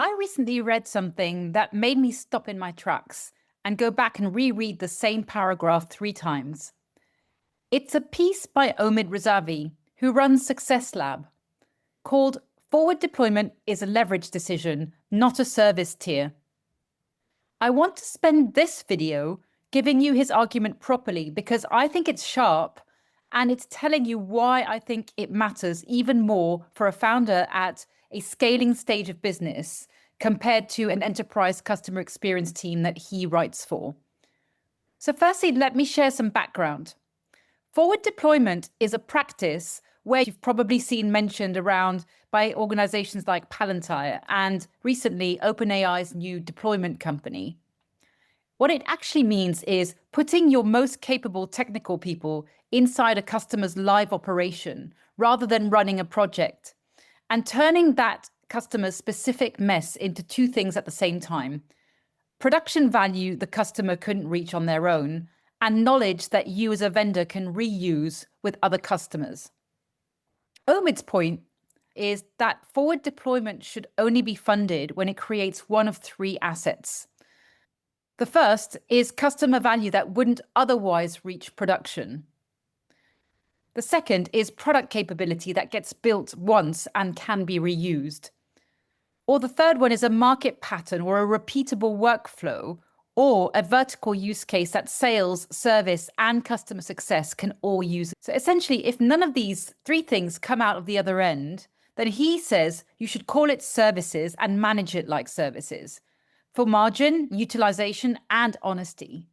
I recently read something that made me stop in my tracks and go back and reread the same paragraph 3 times. It's a piece by Omid Razavi, who runs Success Lab, called Forward Deployment is a Leverage Decision, Not a Service Tier. I want to spend this video giving you his argument properly because I think it's sharp and it's telling you why I think it matters even more for a founder at a scaling stage of business compared to an enterprise customer experience team that he writes for. So firstly, let me share some background. Forward deployment is a practice where you've probably seen mentioned around by organizations like Palantir and recently OpenAI's new deployment company. What it actually means is putting your most capable technical people inside a customer's live operation rather than running a project and turning that customer's specific mess into two things at the same time. Production value the customer couldn't reach on their own, and knowledge that you as a vendor can reuse with other customers. Omid's point is that forward deployment should only be funded when it creates one of three assets. The first is customer value that wouldn't otherwise reach production. The second is product capability that gets built once and can be reused. Or the third one is a market pattern or a repeatable workflow or a vertical use case that sales, service, and customer success can all use. So essentially, if none of these three things come out of the other end, then he says you should call it services and manage it like services for margin, utilization, and honesty.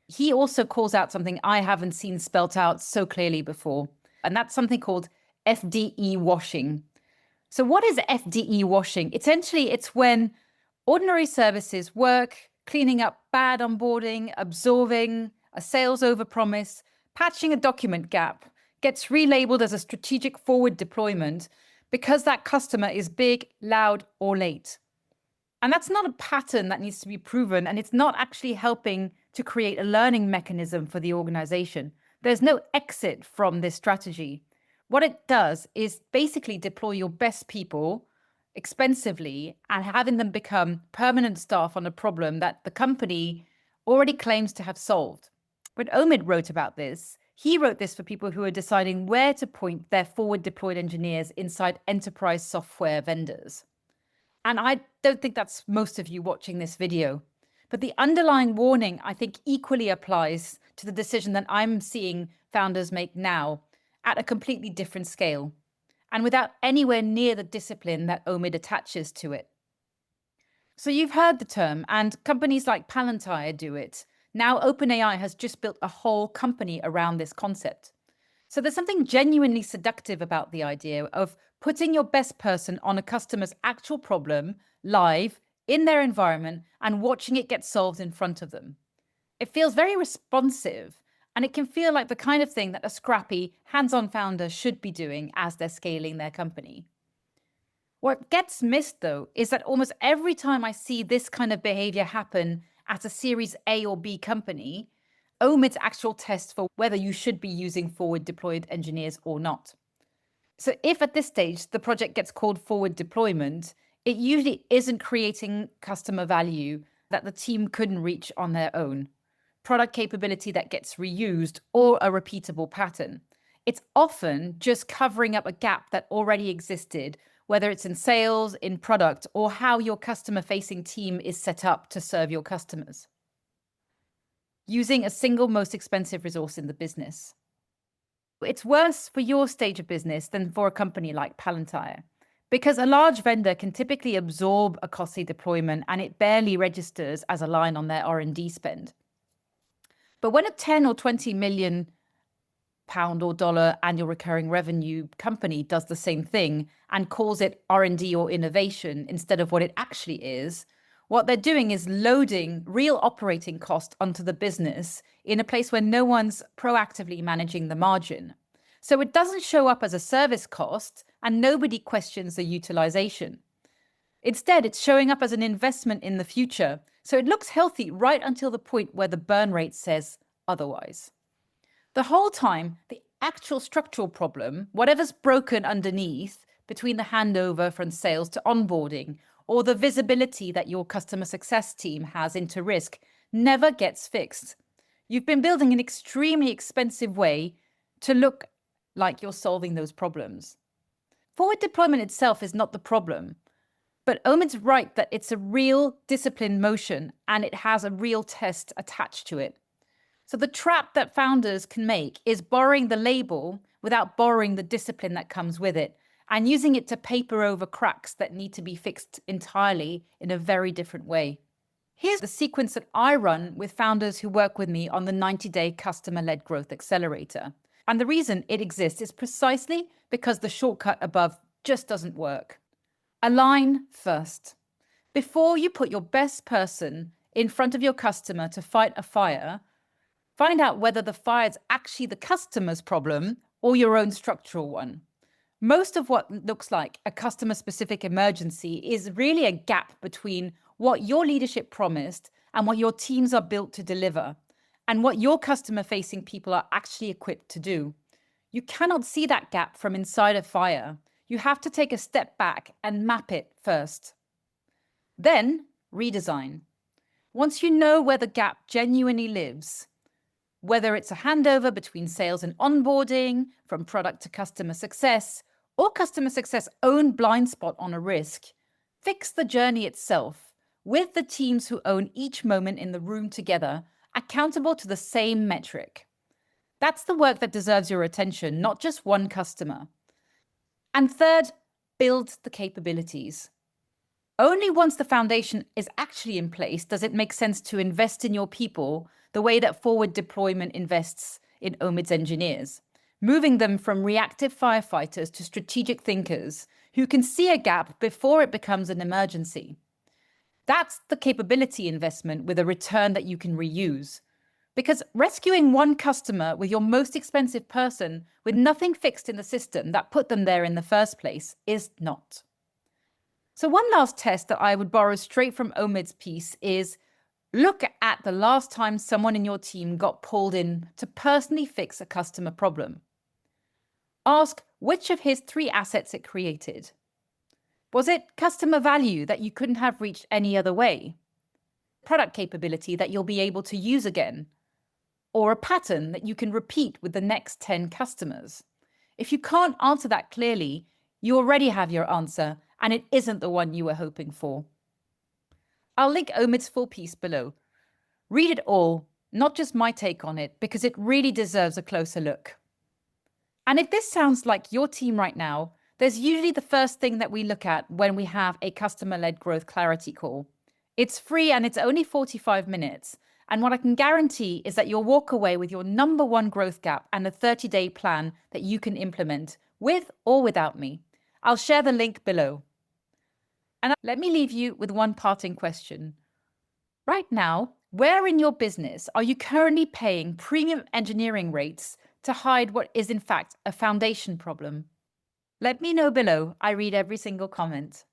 He also calls out something I haven't seen spelt out so clearly before, and that's something called FDE-washing. So what is FDE-washing? Essentially, it's when ordinary services work, cleaning up bad onboarding, absorbing a sales overpromise, patching a document gap, gets relabeled as a strategic forward deployment because that customer is big, loud, or late. And that's not a pattern that needs to be proven, and it's not actually helping to create a learning mechanism for the organization. There's no exit from this strategy. What it does is basically deploy your best people expensively and having them become permanent staff on a problem that the company already claims to have solved. When Omid wrote about this, he wrote this for people who are deciding where to point their forward deployed engineers inside enterprise software vendors. And I don't think that's most of you watching this video. But the underlying warning, I think, equally applies to the decision that I'm seeing founders make now at a completely different scale and without anywhere near the discipline that Omid attaches to it. So you've heard the term, and companies like Palantir do it. Now OpenAI has just built a whole company around this concept. So there's something genuinely seductive about the idea of putting your best person on a customer's actual problem live in their environment and watching it get solved in front of them. It feels very responsive, and it can feel like the kind of thing that a scrappy, hands-on founder should be doing as they're scaling their company. What gets missed, though, is that almost every time I see this kind of behavior happen at a Series A or B company, Omid's actual test for whether you should be using forward deployed engineers or not. So if at this stage the project gets called forward deployment, it usually isn't creating customer value that the team couldn't reach on their own, product capability that gets reused, or a repeatable pattern. It's often just covering up a gap that already existed, whether it's in sales, in product, or how your customer-facing team is set up to serve your customers. Using a single most expensive resource in the business. It's worse for your stage of business than for a company like Palantir, because a large vendor can typically absorb a costly deployment and it barely registers as a line on their R&D spend. But when a 10 or 20 million pound or dollar annual recurring revenue company does the same thing and calls it R&D or innovation instead of what it actually is, what they're doing is loading real operating cost onto the business in a place where no one's proactively managing the margin. So it doesn't show up as a service cost and nobody questions the utilization. Instead, it's showing up as an investment in the future. So it looks healthy right until the point where the burn rate says otherwise. The whole time, the actual structural problem, whatever's broken underneath between the handover from sales to onboarding, or the visibility that your customer success team has into risk never gets fixed. You've been building an extremely expensive way to look like you're solving those problems. Forward deployment itself is not the problem, but Omid's right that it's a real disciplined motion and it has a real test attached to it. So the trap that founders can make is borrowing the label without borrowing the discipline that comes with it and using it to paper over cracks that need to be fixed entirely in a very different way. Here's the sequence that I run with founders who work with me on the 90-day Customer-Led Growth Accelerator. And the reason it exists is precisely because the shortcut above just doesn't work. Align first. Before you put your best person in front of your customer to fight a fire, find out whether the fire is actually the customer's problem or your own structural one. Most of what looks like a customer-specific emergency is really a gap between what your leadership promised and what your teams are built to deliver, and what your customer-facing people are actually equipped to do. You cannot see that gap from inside a fire. You have to take a step back and map it first. Then, redesign. Once you know where the gap genuinely lives, whether it's a handover between sales and onboarding, from product to customer success, or customer success' own blind spot on a risk, fix the journey itself with the teams who own each moment in the room together, accountable to the same metric. That's the work that deserves your attention, not just one customer. And third, build the capabilities. Only once the foundation is actually in place does it make sense to invest in your people the way that forward deployment invests in Omid's engineers, moving them from reactive firefighters to strategic thinkers who can see a gap before it becomes an emergency. That's the capability investment with a return that you can reuse. Because rescuing one customer with your most expensive person with nothing fixed in the system that put them there in the first place is not. So one last test that I would borrow straight from Omid's piece is look at the last time someone in your team got pulled in to personally fix a customer problem. Ask which of his 3 assets it created. Was it customer value that you couldn't have reached any other way? Product capability that you'll be able to use again? Or a pattern that you can repeat with the next 10 customers? If you can't answer that clearly, you already have your answer, and it isn't the one you were hoping for. I'll link Omid's full piece below. Read it all, not just my take on it, because it really deserves a closer look. And if this sounds like your team right now, there's usually the first thing that we look at when we have a customer-led growth clarity call. It's free and it's only 45 minutes. And what I can guarantee is that you'll walk away with your number 1 growth gap and a 30-day plan that you can implement with or without me. I'll share the link below. And let me leave you with one parting question. Right now, where in your business are you currently paying premium engineering rates to hide what is in fact a foundation problem? Let me know below. I read every single comment.